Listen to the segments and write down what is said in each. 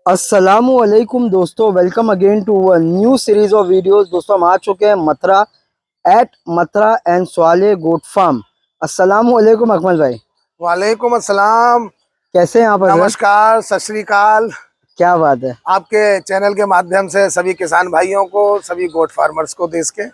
अस्सलामुअलैकुम दोस्तों, welcome again to a new series of videos. दोस्तों हम आ चुके हैं मथुरा एट मथुरा एंड स्वाले गोट फार्म। अस्सलामुअलैकुम अकमल भाई, वालेकुम अस्सलाम। कैसे हैं आप हजरत? नमस्कार, सत श्री अकाल। क्या बात है। आपके चैनल के माध्यम से सभी किसान भाइयों को, सभी गोट फार्मर्स को देश के।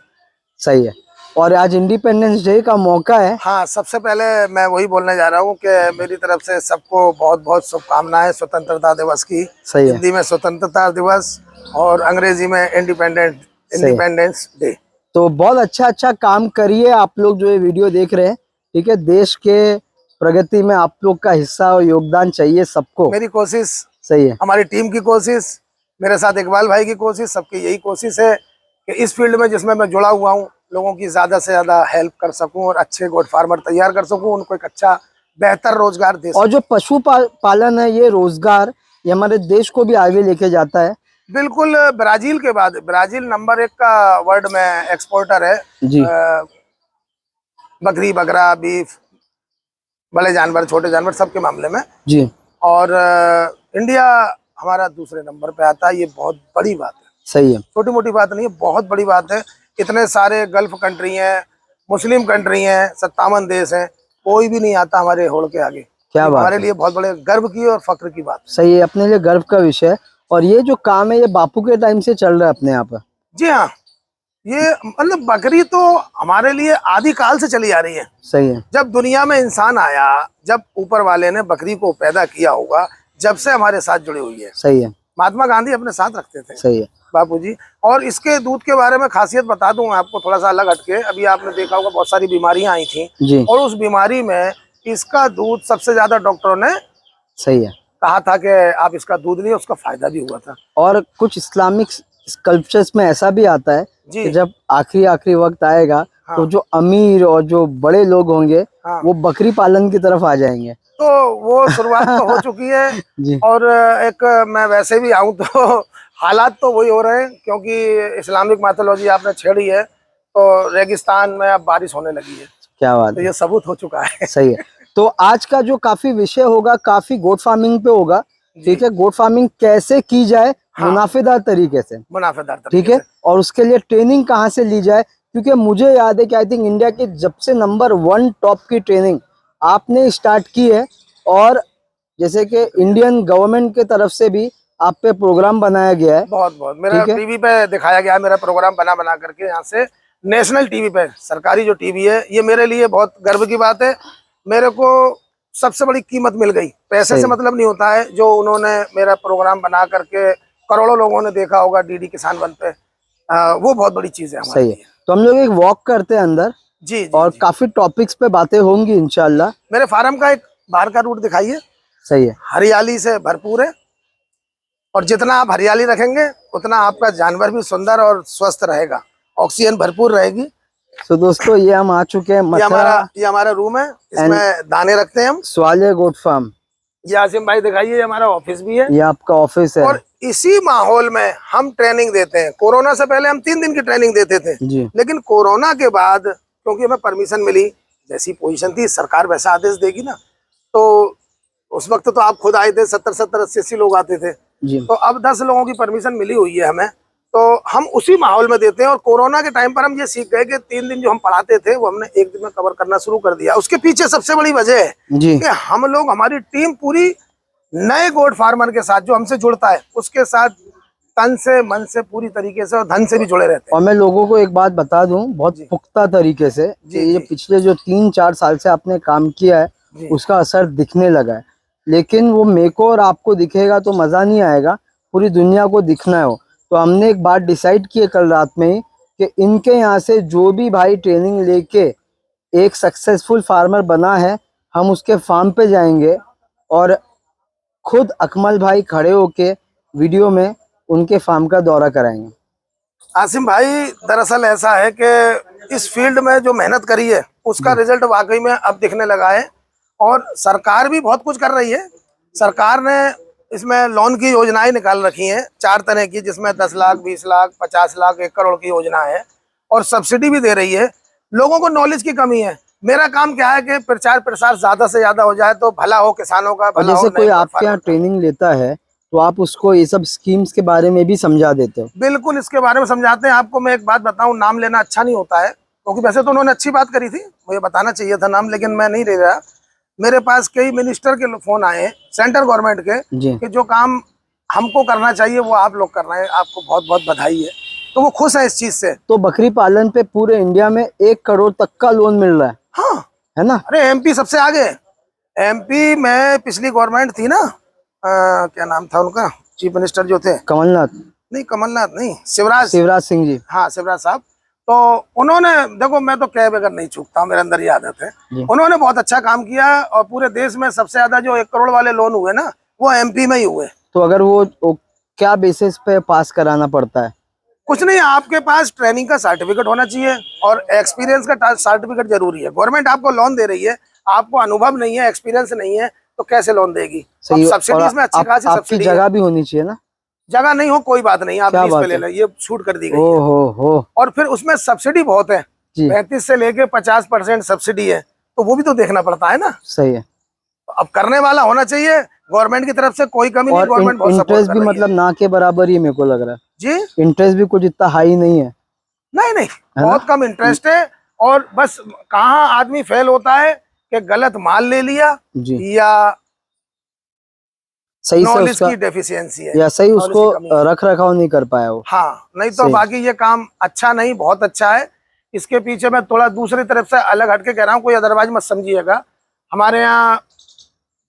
सही है। और आज इंडिपेंडेंस डे का मौका है। हाँ, सबसे पहले मैं वही बोलने जा रहा हूँ कि मेरी तरफ से सबको बहुत बहुत शुभकामनाएं स्वतंत्रता दिवस की। सही है। हिंदी में स्वतंत्रता दिवस और अंग्रेजी में सही है। Independence day. तो बहुत अच्छा अच्छा काम करिए आप लोग जो ये वीडियो देख रहे हैं। ठीक है, देश के प्रगति में आप लोग का हिस्सा और योगदान चाहिए सबको। मेरी कोशिश, सही है। हमारी टीम की कोशिश, मेरे साथ इकबाल भाई की कोशिश, सबकी यही कोशिश है कि इस फील्ड में जिसमें मैं जुड़ा हुआ हूँ, लोगों की ज़्यादा से ज़्यादा हेल्प कर सकूं और अच्छे गोट फार्मर तैयार कर सकूं, उनको एक अच्छा बेहतर रोजगार दे और सकूं। जो पालन है, ये रोजगार, ये हमारे देश को भी आगे लेके जाता है। बिल्कुल, ब्राजील के बाद ब्राजील नंबर 1 का वर्ल्ड में एक्सपोर्टर है। जी बकरी, बकरा, बीफ, बड़े जानवर, छोटे जानवर, सबके मामले में। जी। और इंडिया हमारा दूसरे नंबर पे आता है। ये बहुत बड़ी बात है, सही है। छोटी मोटी बात नहीं है, बहुत बड़ी बात है। इतने सारे गल्फ कंट्री हैं, मुस्लिम कंट्री हैं, 57 देश हैं, कोई भी नहीं आता हमारे होड़ के आगे। क्या बात हमारे है। लिए बहुत बड़े गर्व की और फख्र की बात। सही है, अपने लिए गर्व का विषय है। और ये जो काम है, ये बापू के टाइम से चल रहा है अपने यहाँ पर। जी हाँ, ये मतलब बकरी तो हमारे लिए आदि काल से चली आ रही है। सही है। जब दुनिया में इंसान आया, जब ऊपर वाले ने बकरी को पैदा किया होगा, जब से हमारे साथ जुड़ी हुई है। सही है। महात्मा गांधी अपने साथ रखते थे। सही है। बापूजी। और इसके दूध के बारे में खासियत बता दूं मैं आपको, थोड़ा सा अलग हटके। अभी आपने देखा होगा बहुत सारी बीमारियां आई थी, जी। और उस बीमारी में इसका दूध सबसे ज्यादा डॉक्टरों ने सही है। कहा था कि आप इसका दूध लिए, उसका फायदा भी हुआ था। और कुछ इस्लामिक स्कल्पचर्स में ऐसा भी आता है जी कि जब आखिरी वक्त आएगा, हाँ, तो जो अमीर और जो बड़े लोग होंगे, हाँ, वो बकरी पालन की तरफ आ जाएंगे। तो वो शुरुआत तो हो चुकी है। जी। और एक मैं वैसे भी आऊं तो हालात तो वही हो रहे हैं, क्योंकि इस्लामिक मैथोलॉजी आपने छेड़ी है, तो रेगिस्तान में अब बारिश होने लगी है। क्या बात तो है। ये सबूत हो चुका है। सही है। तो आज का जो काफी विषय होगा, काफी गोट फार्मिंग पे होगा। ठीक है, गोट फार्मिंग कैसे की जाए हाँ, मुनाफेदार तरीके से। मुनाफेदार ठीक तरीके है, से। और उसके लिए ट्रेनिंग कहाँ से ली जाए, क्योंकि मुझे याद है कि आई थिंक इंडिया की जब से नंबर 1 टॉप की ट्रेनिंग आपने स्टार्ट की है। और जैसे कि इंडियन गवर्नमेंट के तरफ से भी आप पे प्रोग्राम बनाया गया है। बहुत बहुत मेरा ठीक है। टीवी पे दिखाया गया, मेरा प्रोग्राम बना बना करके यहाँ से नेशनल टीवी पे, सरकारी जो टीवी है। ये मेरे लिए बहुत गर्व की बात है। मेरे को सबसे बड़ी कीमत मिल गई। पैसे से सही मतलब नहीं होता है, जो उन्होंने मेरा प्रोग्राम बना करके करोड़ों लोगों ने देखा होगा डीडी किसान वन पे, वो बहुत बड़ी चीज है हमारे सही है। लिए। तो हम लोग एक वॉक करते हैं अंदर, जी जी और जी। काफी टॉपिक्स पे बातें होंगी इंशाल्लाह। मेरे फार्म का एक बाहर का रूट दिखाइए। सही है। हरियाली से भरपूर है, और जितना आप हरियाली रखेंगे, उतना आपका जानवर भी सुंदर और स्वस्थ रहेगा, ऑक्सीजन भरपूर रहेगी। तो दोस्तों, ये हम आ चुके हैं मथुरा ये हमारा रूम है, एंड इसमें दाने रखते हैं हम। स्वाले गोट फार्म। ये आसिम भाई दिखाइए, ये हमारा ऑफिस भी है। ये आपका ऑफिस है। और इसी माहौल में हम ट्रेनिंग देते हैं। कोरोना से पहले हम 3 दिन की ट्रेनिंग देते थे, जी। लेकिन कोरोना के बाद क्योंकि हमें परमिशन मिली, जैसी पोजीशन थी, सरकार वैसा आदेश देगी ना, तो उस वक्त तो आप खुद आए थे, 70-70, 80-80 लोग आते थे। जी। तो अब 10 लोगों की परमिशन मिली हुई है हमें, तो हम उसी माहौल में देते हैं। और कोरोना के टाइम पर हम ये सीख गए कि 3 दिन जो हम पढ़ाते थे, वो हमने 1 दिन में कवर करना शुरू कर दिया। उसके पीछे सबसे बड़ी वजह है जी। कि हम लोग, हमारी टीम पूरी नए गोट फार्मर के साथ, जो हमसे जुड़ता है, उसके साथ तन से, मन से, पूरी तरीके से और धन से भी जुड़े रहते और मैं लोगों को एक बात बता दूं बहुत जी। पुख्ता तरीके से, कि जी ये जी पिछले जो 3-4 साल से आपने काम किया है, जी। उसका असर दिखने लगा है। लेकिन वो मेरे को और आपको दिखेगा तो मज़ा नहीं आएगा, पूरी दुनिया को दिखना है वो। तो हमने एक बात डिसाइड की है कल रात में ही, कि इनके यहाँ से जो भी भाई ट्रेनिंग लेके एक सक्सेसफुल फार्मर बना है, हम उसके फार्म पे जाएंगे और खुद अकमल भाई खड़े होके वीडियो में उनके फार्म का दौरा कराएंगे। आसिम भाई, दरअसल ऐसा है कि इस फील्ड में जो मेहनत करी है, उसका रिजल्ट वाकई में अब दिखने लगा है। और सरकार भी बहुत कुछ कर रही है। सरकार ने इसमें लोन की योजनाएं निकाल रखी हैं 4 तरह की, जिसमें 10 लाख, 20 लाख, 50 लाख, 1 करोड़ की योजना है। और सब्सिडी भी दे रही है। लोगों को नॉलेज की कमी है। मेरा काम क्या है कि प्रचार प्रसार ज्यादा से ज्यादा हो जाए, तो भला हो किसानों का, और भला हो जैसे कोई नए आपके यहाँ फार्मर का। ट्रेनिंग लेता है, तो आप उसको ये सब स्कीम्स के बारे में भी समझा देते हो। बिल्कुल इसके बारे में समझाते हैं। आपको मैं एक बात बताऊं, नाम लेना अच्छा नहीं होता है, क्योंकि वैसे तो उन्होंने अच्छी बात करी थी, मुझे बताना चाहिए था नाम, लेकिन मैं नहीं ले रहा। मेरे पास कई मिनिस्टर के फोन आए हैं, सेंट्रल गवर्नमेंट के, जी कि जो काम हमको करना चाहिए वो आप लोग कर रहे हैं, आपको बहुत बहुत बधाई है। तो वो खुश है इस चीज से। तो बकरी पालन पे पूरे इंडिया में 1 करोड़ तक का लोन मिल रहा हाँ, है ना? अरे एमपी सबसे आगे। एमपी में पिछली गवर्नमेंट थी ना, क्या नाम था उनका, चीफ मिनिस्टर जो थे, कमलनाथ, नहीं कमलनाथ नहीं, शिवराज, शिवराज सिंह जी। हाँ शिवराज साहब। तो उन्होंने, देखो मैं तो कह बगैर नहीं चूकता, मेरे अंदर ये आदत है। जी। उन्होंने बहुत अच्छा काम किया, और पूरे देश में सबसे ज्यादा जो 1 करोड़ वाले लोन हुए ना, वो एमपी में ही हुए। तो अगर वो क्या बेसिस पे पास कराना पड़ता है? कुछ नहीं, आपके पास ट्रेनिंग का सर्टिफिकेट होना चाहिए और एक्सपीरियंस का सर्टिफिकेट जरूरी है। गवर्नमेंट आपको लोन दे रही है, आपको अनुभव नहीं है, एक्सपीरियंस नहीं है, तो कैसे लोन देगी? सही है। और सब्सिडीज में अच्छी खासी आपकी सब्सिडी है। जगह भी होनी चाहिए ना? जगह नहीं हो कोई बात नहीं, आप क्या 20 पे बात ले है? लो, ये छूट कर दी गई ओ है। हो और फिर उसमें सब्सिडी बहुत है, जी 35 से लेके 50% सब्सिडी है, तो वो भी तो देखना पड़ता है ना। सही है। अब करने वाला होना चाहिए, गवर्नमेंट की तरफ से कोई कमी नहीं, और गवर्नमेंट बहुत सपोर्ट इंटरेस्ट कर भी रही है। मतलब ना के बराबर ही मेरे को लग रहा है। जी इंटरेस्ट भी कुछ इतना हाई नहीं है, नहीं नहीं, है ना? बहुत कम इंटरेस्ट है। और बस कहाँ आदमी फेल होता है कि गलत माल ले लिया, जी या सही से नॉलेज उसका, की डेफिशिएंसी है, या सही नॉलेज उसको की कमी है। रख रखाव नहीं कर पाया वो। हाँ, नहीं तो सही। बाकी ये काम अच्छा नहीं, बहुत अच्छा है। इसके पीछे मैं थोड़ा दूसरी तरफ से अलग हटके कह रहा हूँ, कोई अदरवाइज मत समझिएगा। हमारे यहाँ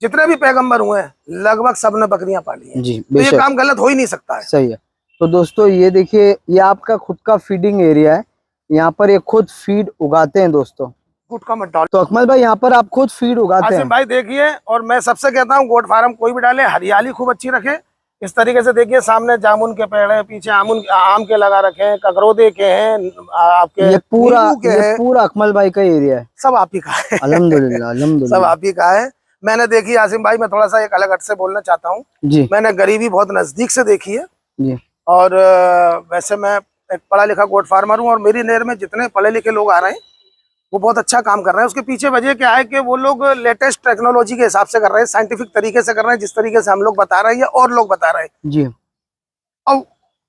जितने भी पैगंबर हुए हैं, लगभग सबने बकरियां पाली हैं, जी तो ये बेशक, काम गलत हो ही नहीं सकता है। सही है। तो दोस्तों ये देखिए, ये आपका खुद का फीडिंग एरिया है, यहाँ पर ये खुद फीड उगाते हैं दोस्तों। गुटखा मत डाल तो अकमल भाई, यहाँ पर आप खुद फीड उगाते आसिम हैं? भाई, देखिए, और मैं सबसे कहता हूँ गोट फार्म कोई भी डाले, हरियाली खूब अच्छी रखे। इस तरीके से देखिए, सामने जामुन के पेड़ है, पीछे आम के लगा रखे हैं, ककरोदे के हैं, आपके नींबू के ये हैं। पूरा अकमल भाई का एरिया है? सब आप ही का है। अल्हम्दुलिल्लाह सब अल्हम्दुलिल्लाह। आप ही का है। मैंने देखी आसिम भाई, मैं थोड़ा सा एक अलग हट से बोलना चाहता हूँ। जी मैंने गरीबी बहुत नजदीक से देखी है, जी और वैसे मैं एक पढ़ा लिखा गोट फार्मर हूँ, और मेरी नहर में जितने पढ़े लिखे लोग आ रहे हैं, वो बहुत अच्छा काम कर रहे हैं। उसके पीछे वजह क्या है कि वो लोग लेटेस्ट टेक्नोलॉजी के हिसाब से कर रहे हैं, साइंटिफिक तरीके से कर रहे हैं, जिस तरीके से हम लोग बता रहे हैं या और लोग बता रहे हैं। जी। और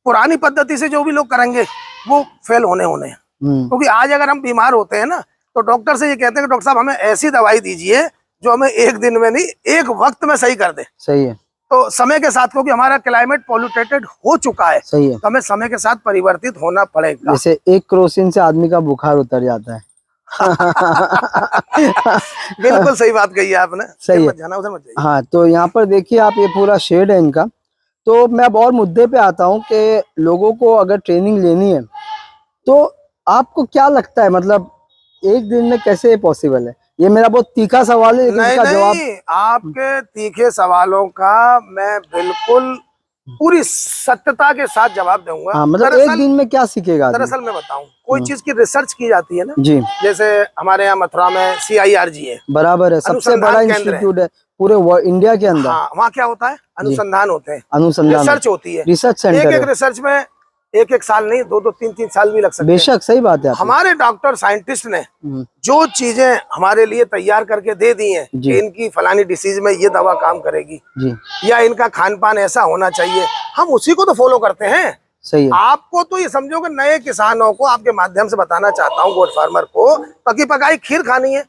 पुरानी पद्धति से जो भी लोग करेंगे वो फेल होने हैं। क्योंकि आज अगर हम बीमार होते हैं ना, तो डॉक्टर से ये कहते हैं कि डॉक्टर साहब हमें ऐसी दवाई दीजिए जो हमें एक दिन में नहीं, एक वक्त में सही कर दे। सही है। तो समय के साथ, क्योंकि हमारा क्लाइमेट पॉल्यूटेटेड हो चुका है, सही है। तो हमें समय के साथ परिवर्तित होना पड़ेगा। जैसे एक क्रोसिन से आदमी का बुखार उतर जाता है। बिल्कुल सही बात कही है आपने। सही है। मत जाना, उधर मत जाइए। हाँ, तो यहाँ पर देखिए आप, ये पूरा शेड है इनका। तो मैं अब और मुद्दे पे आता हूँ कि लोगों को अगर ट्रेनिंग लेनी है, तो आपको क्या लगता है, मतलब एक दिन में कैसे पॉसिबल है? ये मेरा बहुत तीखा सवाल है, लेकिन नहीं इसका जवाब। नहीं, आपके तीखे सवालों का मैं बिल्कुल पूरी सत्यता के साथ जवाब दूंगा। हाँ, मतलब एक दिन में क्या सीखेगा आदमी? दरअसल मैं बताऊं, कोई चीज की रिसर्च की जाती है ना, जी जैसे हमारे यहाँ मथुरा में CIRG है, बराबर है, सबसे अनुसंधान बड़ा केंद्र है। इंस्टीट्यूट है पूरे इंडिया के अंदर। हाँ, वहाँ क्या होता है, अनुसंधान होते हैं, अनुसंधान रिसर्च होती है। रिसर्च एक सेंटर एक है। रिसर्च में एक साल नहीं, 2 3 साल भी लग सकते हैं। बेशक सही बात है आपकी। हमारे डॉक्टर साइंटिस्ट ने जो चीजें हमारे लिए तैयार करके दे दी हैं जी। कि इनकी फलानी डिसीज में ये दवा काम करेगी, जी या इनका खान पान ऐसा होना चाहिए, हम उसी को तो फॉलो करते हैं। सही है। आपको तो ये समझो कि नए किसानों को आपके माध्यम से बताना चाहता हूँ, गोट फार्मर को पकी पकाई खीर खानी है।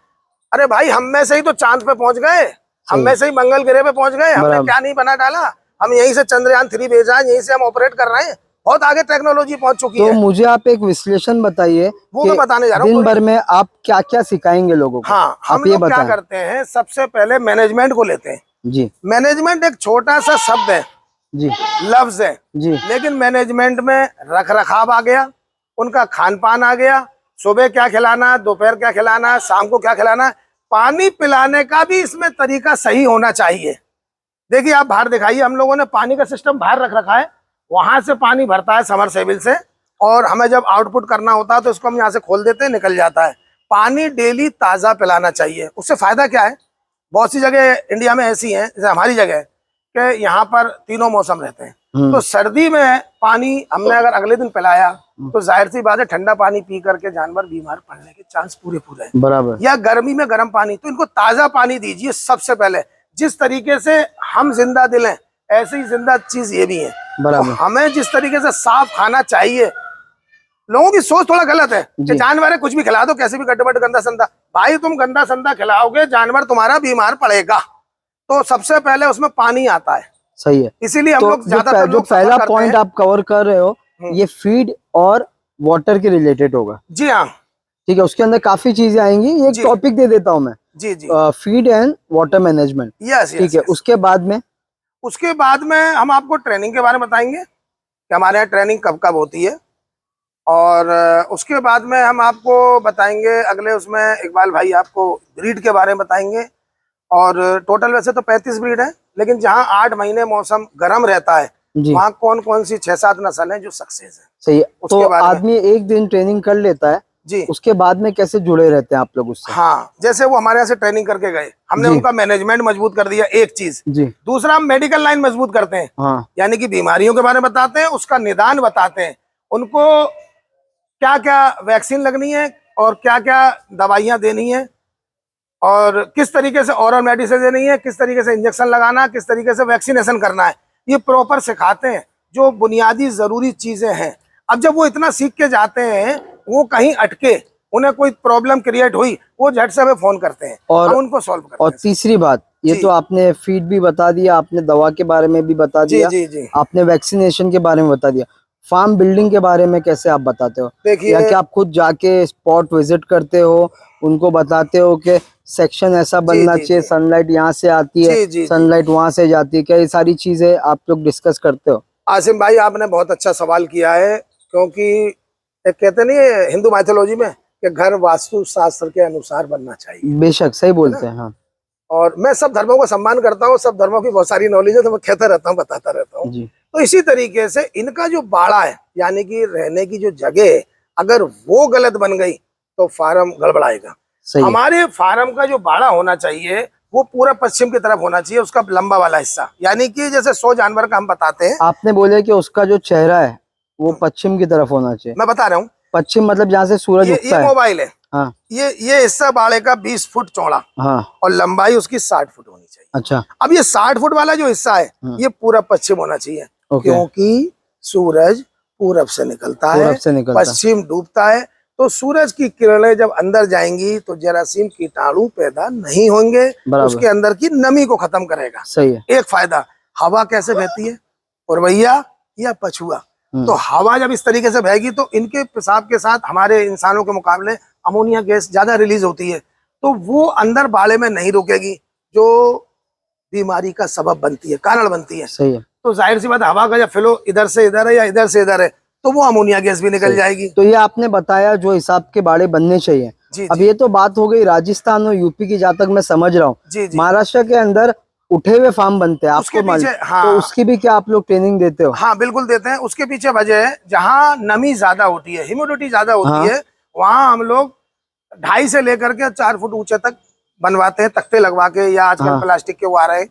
अरे भाई, हम में से ही तो चांद पे पहुंच गए, हम में से ही मंगल ग्रह पे पहुंच गए। हमने क्या नहीं बना डाला, हम यहीं से चंद्रयान 3 भेजा है, यहीं से हम ऑपरेट कर रहे हैं। बहुत आगे टेक्नोलॉजी पहुंच चुकी है। तो मुझे आप एक विश्लेषण बताइए, वो मैं बताने जा रहा हूँ। दिन भर में आप क्या क्या सिखाएंगे लोगों को? हाँ, हम आप ये लोग क्या बताएं। करते हैं, सबसे पहले मैनेजमेंट को लेते हैं। जी मैनेजमेंट एक छोटा सा शब्द है, जी लफ्ज है, जी लेकिन मैनेजमेंट में रख रखाव आ गया, उनका खान पान आ गया, सुबह क्या खिलाना, दोपहर क्या खिलाना, शाम को क्या खिलाना, पानी पिलाने का भी इसमें तरीका सही होना चाहिए। देखिए, आप बाहर दिखाइए, हम लोगों ने पानी का सिस्टम बाहर रख रखा है, वहां से पानी भरता है समरसेबिल से, और हमें जब आउटपुट करना होता है तो इसको हम यहाँ से खोल देते हैं, निकल जाता है। पानी डेली ताज़ा पिलाना चाहिए। उससे फायदा क्या है, बहुत सी जगह इंडिया में ऐसी हैं, जैसे हमारी जगह है कि यहाँ पर तीनों मौसम रहते हैं। तो सर्दी में पानी हमने अगर अगले दिन पिलाया, तो जाहिर सी बात है ठंडा पानी पी करके जानवर बीमार पड़ने के चांस पूरे हैं। बराबर। या गर्मी में गर्म पानी, तो इनको ताज़ा पानी दीजिए सबसे पहले। जिस तरीके से हम जिंदा दिल हैं, ऐसे ही जिंदा चीज ये भी है। तो बराबर। हमें जिस तरीके से साफ खाना चाहिए, लोगों की सोच थोड़ा गलत है कि जानवर है कुछ भी खिला दो, कैसे भी गड्ढे बड्ढे गंदा संदा। भाई तुम गंदा संदा खिलाओगे, जानवर तुम्हारा बीमार पड़ेगा। तो सबसे पहले उसमें पानी आता है। सही है। इसीलिए हम तो लोग ज्यादातर जो लोग पहला सफर करते पॉइंट हैं। आप कवर कर रहे हो ये फीड और वाटर के रिलेटेड होगा। जी हाँ, ठीक है, उसके अंदर काफी चीजें आएंगी, एक जी टॉपिक दे देता हूं मैं, जी जी, feed and water management. Yes ठीक यस है, यस। उसके बाद में उसके बाद में हम आपको ट्रेनिंग के बारे में बताएंगे कि हमारे यहाँ ट्रेनिंग कब कब होती है। और उसके बाद में हम आपको बताएंगे अगले उसमें इकबाल भाई आपको ब्रीड के बारे में बताएंगे। और टोटल वैसे तो 35 ब्रीड है, लेकिन जहाँ 8 महीने मौसम गर्म रहता है जी वहाँ कौन कौन सी 6-7 नस्ल है जो सक्सेस है, सही है। तो उसके बारे में। आदमी एक दिन ट्रेनिंग कर लेता है, जी उसके बाद में कैसे जुड़े रहते हैं आप लोग उससे? हाँ, जैसे वो हमारे यहाँ से ट्रेनिंग करके गए, हमने जी उनका मैनेजमेंट मजबूत कर दिया, एक चीज। जी दूसरा, हम मेडिकल लाइन मजबूत करते हैं, हाँ यानी कि बीमारियों के बारे में बताते हैं, उसका निदान बताते हैं, उनको क्या क्या वैक्सीन लगनी है और क्या क्या दवाइयां देनी है, और किस तरीके से ओरल मेडिसिन देनी है, किस तरीके से इंजेक्शन लगाना, किस तरीके से वैक्सीनेशन करना है, ये प्रॉपर सिखाते हैं, जो बुनियादी जरूरी चीजें हैं। अब जब वो इतना सीख के जाते हैं, वो कहीं अटके, उन्हें कोई प्रॉब्लम क्रिएट हुई, वो झट से हमें फोन करते हैं और हम उनको सॉल्व करते और हैं। तीसरी बात, ये जी तो आपने फीड भी बता दिया, आपने दवा के बारे में भी बता जी दिया, जी जी, आपने वैक्सीनेशन के बारे में बता दिया। फार्म बिल्डिंग के बारे में कैसे आप बताते हो? या देखिए। कि आप खुद जाके स्पॉट विजिट करते हो, उनको बताते हो कि सेक्शन ऐसा जी बनना जी चाहिए, जी सनलाइट यहाँ से आती है, जी जी जी, सनलाइट वहां से जाती है, क्या ये सारी चीजें आप लोग डिस्कस करते हो? आसिम भाई आपने बहुत अच्छा सवाल किया है, क्योंकि एक कहते नहीं है हिंदू माइथोलॉजी में कि घर वास्तु शास्त्र के अनुसार बनना चाहिए, बेशक सही है ना। बोलते हैं, हाँ और मैं सब धर्मों का सम्मान करता हूँ, सब धर्मों की बहुत सारी नॉलेज है, तो मैं कहता रहता हूँ, बताता रहता हूँ। जी तो इसी तरीके से इनका जो बाड़ा है, यानी कि रहने की जो जगह है, अगर वो गलत बन गई तो फार्म गड़बड़ाएगा। सही है। हमारे फार्म का जो बाड़ा होना चाहिए वो पूरा पश्चिम की तरफ होना चाहिए, उसका लंबा वाला हिस्सा, यानी कि जैसे 100 जानवर का हम बताते हैं। आपने बोले कि उसका जो चेहरा है वो पश्चिम की तरफ होना चाहिए। मैं बता रहा हूँ, पश्चिम मतलब जहाँ से सूरज ये उगता है। मोबाइल है, हाँ ये हिस्सा बाड़े का 20 फुट चौड़ा हाँ और लंबाई उसकी 60 फुट होनी चाहिए। अच्छा अब ये 60 फुट वाला जो हिस्सा है ये पूरा पश्चिम होना चाहिए, ओके। क्योंकि सूरज पूरब से निकलता है, पूरब से निकलता है। पश्चिम डूबता है, तो सूरज की किरणें जब अंदर जाएंगी तो जरासीम कीटाणु पैदा नहीं होंगे, बराबर उसके अंदर की नमी को खत्म करेगा। सही है। एक फायदा, हवा कैसे बहती है, पुरवैया या पछुआ, तो हवा जब इस तरीके से बहेगी तो इनके पेशाब के साथ हमारे इंसानों के मुकाबले अमोनिया गैस ज्यादा रिलीज होती है, तो वो अंदर बाड़े में नहीं रुकेगी, जो बीमारी का सबब बनती है, कारण बनती है। सही है। तो जाहिर सी बात, हवा का जब फ्लो इधर से इधर है या इधर से इधर है, तो वो अमोनिया गैस भी निकल जाएगी। तो ये आपने बताया जो हिसाब के बाड़े बनने चाहिए। जी अब जी ये तो बात हो गई राजस्थान और यूपी की, जहाँ तक मैं समझ रहा हूँ जी जी, महाराष्ट्र के अंदर उठे हुए फार्म बनते हैं, उसके आपको मालूम? पीछे, हाँ तो उसकी भी क्या आप लोग ट्रेनिंग देते हो? हाँ बिल्कुल देते हैं। उसके पीछे वजह है, जहाँ नमी ज्यादा होती है, ह्यूमिडिटी ज्यादा होती हाँ है, वहाँ हम लोग 2.5 से लेकर के 4 फुट ऊंचे तक बनवाते हैं, तख्ते लगवा के, या आजकल हाँ। प्लास्टिक के वो आ रहे हैं,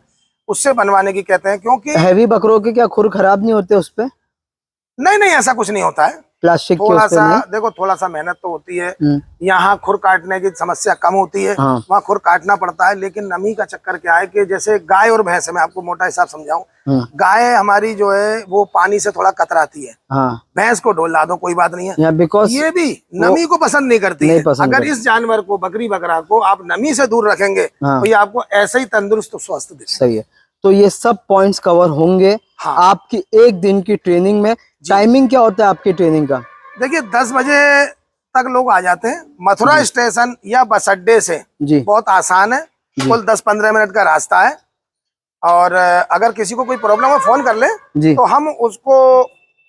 उससे बनवाने की कहते हैं, क्योंकि हैवी बकरों के क्या खुर खराब नहीं होते उस पे? नहीं नहीं, ऐसा कुछ नहीं होता है। प्लास्टिक के थोड़ा उस पे सा नहीं? देखो, थोड़ा सा मेहनत तो होती है, यहाँ खुर काटने की समस्या कम होती है, हाँ वहाँ खुर काटना पड़ता है। लेकिन नमी का चक्कर क्या है कि जैसे गाय और भैंस है, मैं आपको मोटा हिसाब समझाऊं, गाय हमारी जो है वो पानी से थोड़ा कतराती है, हाँ भैंस को ढोल ला दो कोई बात नहीं है, या बिकॉज ये भी नमी को पसंद नहीं करती है। अगर इस जानवर को, बकरी बकरा को आप नमी से दूर रखेंगे तो ये आपको ऐसे ही तंदुरुस्त स्वस्थ दिखेगा। सही है। तो ये सब पॉइंट्स कवर होंगे हाँ। आपकी एक दिन की ट्रेनिंग में। टाइमिंग क्या होता है आपकी ट्रेनिंग का? देखिए 10 बजे तक लोग आ जाते हैं, मथुरा स्टेशन या बस अड्डे से, जी बहुत आसान है, कुल 10-15 मिनट का रास्ता है। और अगर किसी को कोई प्रॉब्लम हो फोन कर ले जी तो हम उसको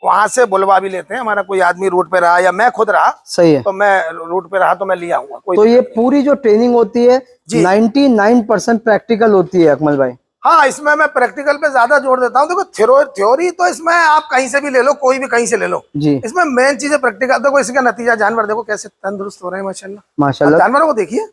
वहां से बुलवा भी लेते हैं। हमारा कोई आदमी रूट पे रहा या मैं खुद रहा, सही है। तो मैं रूट पे रहा तो मैं ले आऊंगा, कोई तो ये दिक्कत नहीं पूरी जो ट्रेनिंग होती है जी। 99% प्रैक्टिकल होती है अकमल भाई। हाँ, इसमें मैं प्रैक्टिकल पे ज्यादा जोर देता हूँ। देखो थ्योरी तो इसमें आप कहीं से भी ले लो, कोई भी कहीं से ले लो, जी इसमें मेन चीज है प्रैक्टिकल। देखो इसका नतीजा, जानवर देखो कैसे तंदुरुस्त हो रहे हैं माशाल्लाह। माशाल्लाह। अब जानवरों को देखिए।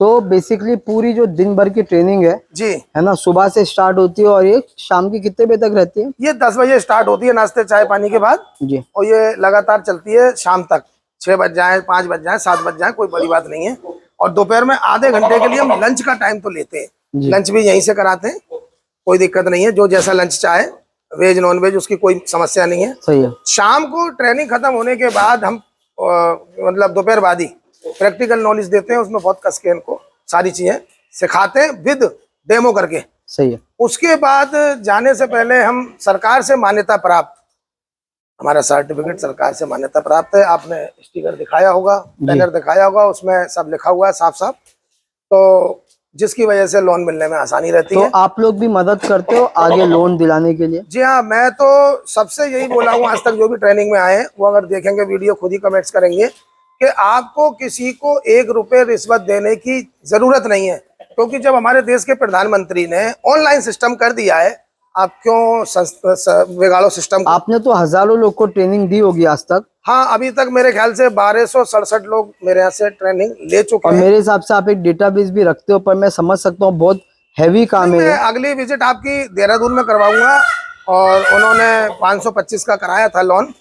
तो बेसिकली पूरी जो दिन भर की ट्रेनिंग जी, है ना, सुबह से स्टार्ट होती है और ये शाम की कितने बजे तक रहती है? ये 10 बजे स्टार्ट होती है नाश्ते चाय पानी के बाद, जी और ये लगातार चलती है शाम तक, 6 बज जाए, 5 बज जाए, 7 बज जाए, कोई बड़ी बात नहीं है। और दोपहर में आधे घंटे के लिए हम लंच का टाइम तो लेते हैं, जी लंच भी यहीं से कराते हैं। कोई दिक्कत नहीं है, जो जैसा लंच चाहे, वेज नॉन वेज, उसकी कोई समस्या नहीं है। सही है। शाम को ट्रेनिंग खत्म होने के बाद हम मतलब दोपहर बाद ही प्रैक्टिकल नॉलेज देते हैं, उसमें बहुत कस के इनको सारी चीजें सिखाते हैं विद डेमो करके। सही है। उसके बाद जाने से पहले हम सरकार से मान्यता प्राप्त, हमारा सर्टिफिकेट सरकार से मान्यता प्राप्त है, आपने स्टिकर दिखाया होगा, बैनर दिखाया होगा, उसमें सब लिखा हुआ है साफ साफ, तो जिसकी वजह से लोन मिलने में आसानी रहती है। तो आप लोग भी मदद करते हो आगे लोन दिलाने के लिए? जी हाँ, मैं तो सबसे यही बोला हूँ, आज तक जो भी ट्रेनिंग में आए हैं वो अगर देखेंगे वीडियो खुद ही कमेंट्स करेंगे कि आपको किसी को 1 रुपए रिश्वत देने की जरूरत नहीं है, क्योंकि जब हमारे देश के प्रधानमंत्री ने ऑनलाइन सिस्टम कर दिया है, आप क्यों बिगाड़ो सिस्टम को? आपने तो हजारों लोग को ट्रेनिंग दी होगी आज तक। हाँ, अभी तक मेरे ख्याल से 1267 लोग मेरे यहाँ से ट्रेनिंग ले चुके और हैं। मेरे हिसाब से आप एक डेटाबेस भी रखते हो, पर मैं समझ सकता हूँ बहुत हैवी काम है। मैं अगली विजिट आपकी देहरादून में करवाऊंगा, और उन्होंने 525 का कराया था लोन,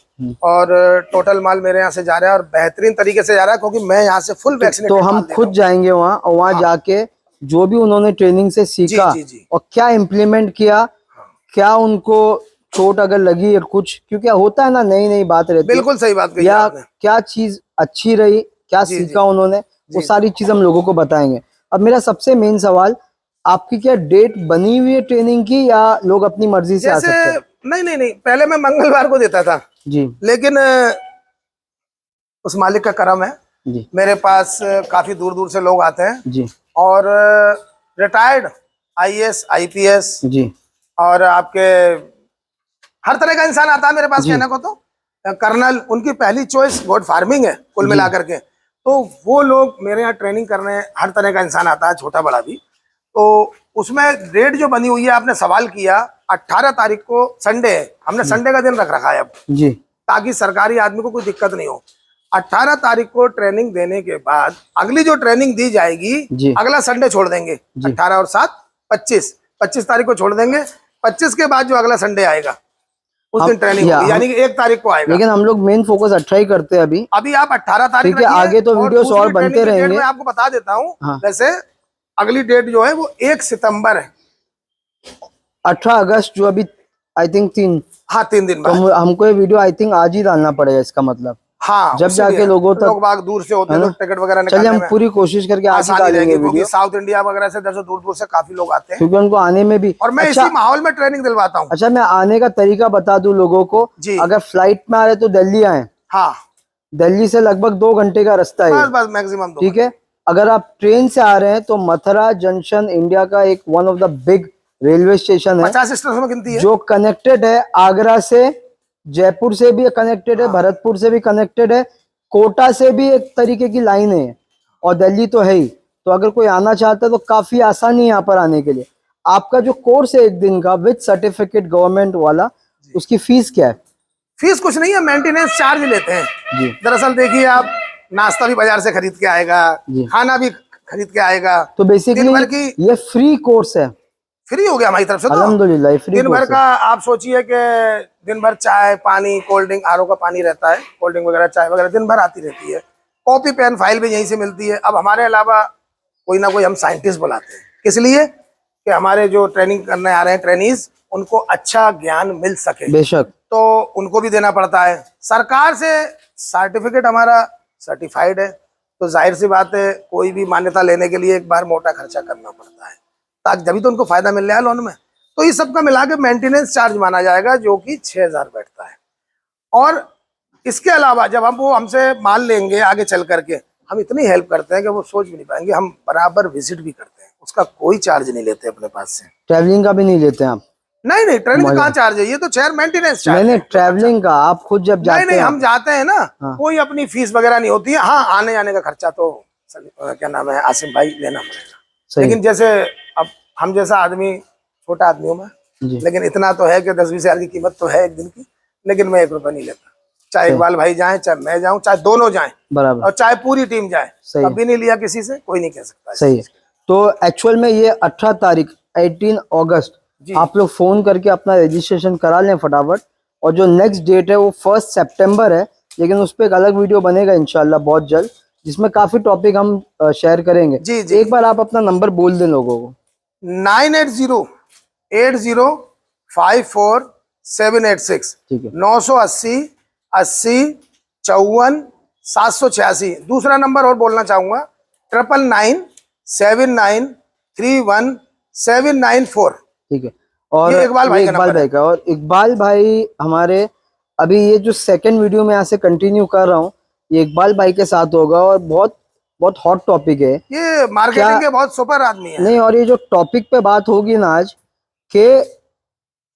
और टोटल माल मेरे यहाँ से जा रहा है और बेहतरीन तरीके से जा रहा है, क्योंकि मैं यहाँ से फुल वैक्सीनेटेड। तो हम खुद जाएंगे वहाँ, और वहाँ जाके जो भी उन्होंने ट्रेनिंग से सीखा जी। और क्या इम्प्लीमेंट किया, क्या उनको चोट अगर लगी या कुछ, क्योंकि होता है ना, नई नई बात रहती है। बिल्कुल सही बात कही या आपने। क्या चीज अच्छी रही, क्या सीखा उन्होंने, वो सारी चीज हम लोगों को बताएंगे। अब मेरा सबसे मेन सवाल, आपकी क्या डेट बनी हुई है ट्रेनिंग की, या लोग अपनी मर्जी से आ सकते हैं? नहीं, पहले मैं मंगलवार को देता था जी, लेकिन उस मालिक का करम है जी, मेरे पास काफी दूर दूर से लोग आते हैं जी, और रिटायर्ड IAS IPS जी, और आपके हर तरह का इंसान आता है मेरे पास। कहने को तो कर्नल, उनकी पहली चॉइस गोट फार्मिंग है कुल मिला करके, तो वो लोग मेरे यहाँ ट्रेनिंग करने, हर तरह का इंसान आता है, छोटा बड़ा भी। तो उसमें डेट जो बनी हुई है, आपने सवाल किया, 18 तारीख को संडे है, हमने संडे का दिन रख रखा है अब जी, ताकि सरकारी आदमी को कोई दिक्कत नहीं हो। 18 तारीख को ट्रेनिंग देने के बाद अगली जो ट्रेनिंग दी जाएगी, अगला संडे छोड़ देंगे। 18 और 7 25 तारीख को छोड़ देंगे। 25 के बाद जो अगला संडे आएगा उस दिन ट्रेनिंग होगी, यानी कि 1 तारीख को आएगा। लेकिन हम लोग मेन फोकस 18 ही करते हैं अभी आप 18 तारीख रखिए, आगे तो वीडियोस और बनते रहेंगे। मैं आपको बता देता हूँ। हाँ। वैसे अगली डेट जो है वो 1 सितंबर है। 18 अगस्त जो अभी आई थिंक 3 दिन बाद। तो हमको ये वीडियो आई थिंक आज ही डालना पड़ेगा, इसका मतलब। हाँ, जब जाके लोगों तक, लोग बाग दूर से होते हैं, टिकट वगैरह निकालने में हम पूरी कोशिश करके आज ही डालेंगे, क्योंकि साउथ इंडिया वगैरह से दूर दूर से काफी लोग आते हैं, क्योंकि उनको आने में भी। और मैं इसी माहौल में ट्रेनिंग दिलवाता हूँ। अच्छा, मैं आने का तरीका बता दूं लोगों को। अगर फ्लाइट में आ रहे तो दिल्ली आए। हाँ, दिल्ली से लगभग 2 घंटे का रास्ता है, बस मैक्सिमम। ठीक है। अगर आप ट्रेन से आ रहे हैं तो मथुरा जंक्शन इंडिया का एक one of the big railway station है, 50 स्टेशन में गिनती है, जो कनेक्टेड है आगरा से, जयपुर से भी कनेक्टेड है, भरतपुर से भी कनेक्टेड है, कोटा से भी एक तरीके की लाइन है, और दिल्ली तो है ही। तो अगर कोई आना चाहता है तो काफी आसानी है यहाँ पर आने के लिए। आपका जो कोर्स है 1 दिन का विद सर्टिफिकेट गवर्नमेंट वाला, उसकी फीस क्या है? फीस कुछ नहीं है, मेंटेनेंस चार्ज लेते हैं जी। दरअसल देखिए, आप नाश्ता भी बाजार से खरीद के आएगा, खाना भी खरीद के आएगा, तो बेसिकली ये फ्री कोर्स है। फ्री हो गया हमारी तरफ से, तो अल्हम्दुलिल्लाह फ्री। दिन भर का आप सोचिए कि दिन भर चाय पानी, कोल्ड ड्रिंक, RO का पानी रहता है, कोल्ड ड्रिंक वगैरह, चाय वगैरह दिन भर आती रहती है, कॉपी पेन फाइल भी यहीं से मिलती है। अब हमारे अलावा कोई ना कोई हम साइंटिस्ट बुलाते हैं, किस लिए कि हमारे जो ट्रेनिंग करने आ रहे हैं ट्रेनीज, उनको अच्छा ज्ञान मिल सके। बेशक, तो उनको भी देना पड़ता है। सरकार से सर्टिफिकेट हमारा सर्टिफाइड है, तो जाहिर सी बात है कोई भी मान्यता लेने के लिए एक बार मोटा खर्चा करना पड़ता है, ताकि जब तो उनको फायदा मिल रहा है लोन में। तो ये सब का मिला के मेंटेनेंस चार्ज माना जाएगा, जो कि 6000 बैठता है। और इसके अलावा जब हम वो हमसे माल लेंगे आगे चल करके, हम इतनी हेल्प करते हैं कि वो सोच भी नहीं पाएंगे। हम बराबर विजिट भी करते हैं, उसका कोई चार्ज नहीं लेते अपने पास से। ट्रैवलिंग का भी नहीं लेते हैं आप? नहीं, ट्रेनिंग का कहाँ चार्ज है, ये तो चेयर मेंटेनेंस चार्ज। नहीं, ट्रैवलिंग का आप खुद जब जाते हैं? नहीं, हम जाते हैं ना, कोई अपनी फीस वगैरह नहीं होती है। हाँ, आने जाने का खर्चा तो क्या नाम है, आसिम भाई, लेना पड़ेगा। लेकिन जैसे अब हम जैसा आदमी, छोटा आदमी हूँ मैं, लेकिन इतना तो है कि 10-20 हजार की कीमत तो है एक दिन की, लेकिन मैं 1 रुपया नहीं लेता। चाहे इकबाल भाई जाए, चाहे मैं जाऊं, चाहे दोनों जाएं, बराबर, और चाहे पूरी टीम जाए, कभी नहीं लिया किसी से, कोई नहीं कह सकता। सही है। तो एक्चुअल में ये 18 तारीख 18 अगस्त आप लोग फोन करके अपना रजिस्ट्रेशन करा लें फटाफट। और जो नेक्स्ट डेट है वो 1 सितंबर है, लेकिन उस पर एक अलग वीडियो बनेगा इंशाल्लाह बहुत जल्द, जिसमें काफी टॉपिक हम शेयर करेंगे। जी। एक बार आप अपना नंबर बोल दें लोगों को। 980 8054-786। ठीक है 980-80-54-786। दूसरा नंबर और बोलना चाहूंगा 9997931794। ठीक है। और ये इकबाल भाई ये का इकबाल नंबर है। भाई का, और इकबाल भाई हमारे अभी ये जो सेकंड वीडियो में यहाँ से कंटिन्यू कर रहा हूँ, ये इकबाल भाई के साथ होगा और बहुत बहुत हॉट टॉपिक है। ये मार्केटिंग के बहुत सुपर आदमी है। नहीं, और ये जो टॉपिक पे बात होगी ना आज के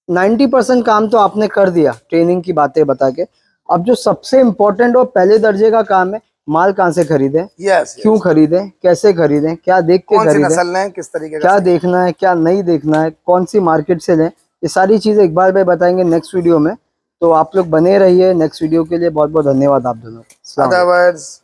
90% काम तो आपने कर दिया ट्रेनिंग की बातें बता के। अब जो सबसे इम्पोर्टेंट और पहले दर्जे का काम है, माल कहाँ से खरीदें, यस, क्यों खरीदें, कैसे खरीदें, क्या देख के कौन सी खरीदें, नस्ल है, किस तरीके का क्या देखना है, क्या नहीं देखना है, कौन सी मार्केट से लें, ये सारी चीजें इकबाल भाई बताएंगे नेक्स्ट वीडियो में। तो आप लोग बने रहिए नेक्स्ट वीडियो के लिए। बहुत बहुत धन्यवाद आप दोनों को। अस्सलाम वालेकुम। अदरवाइज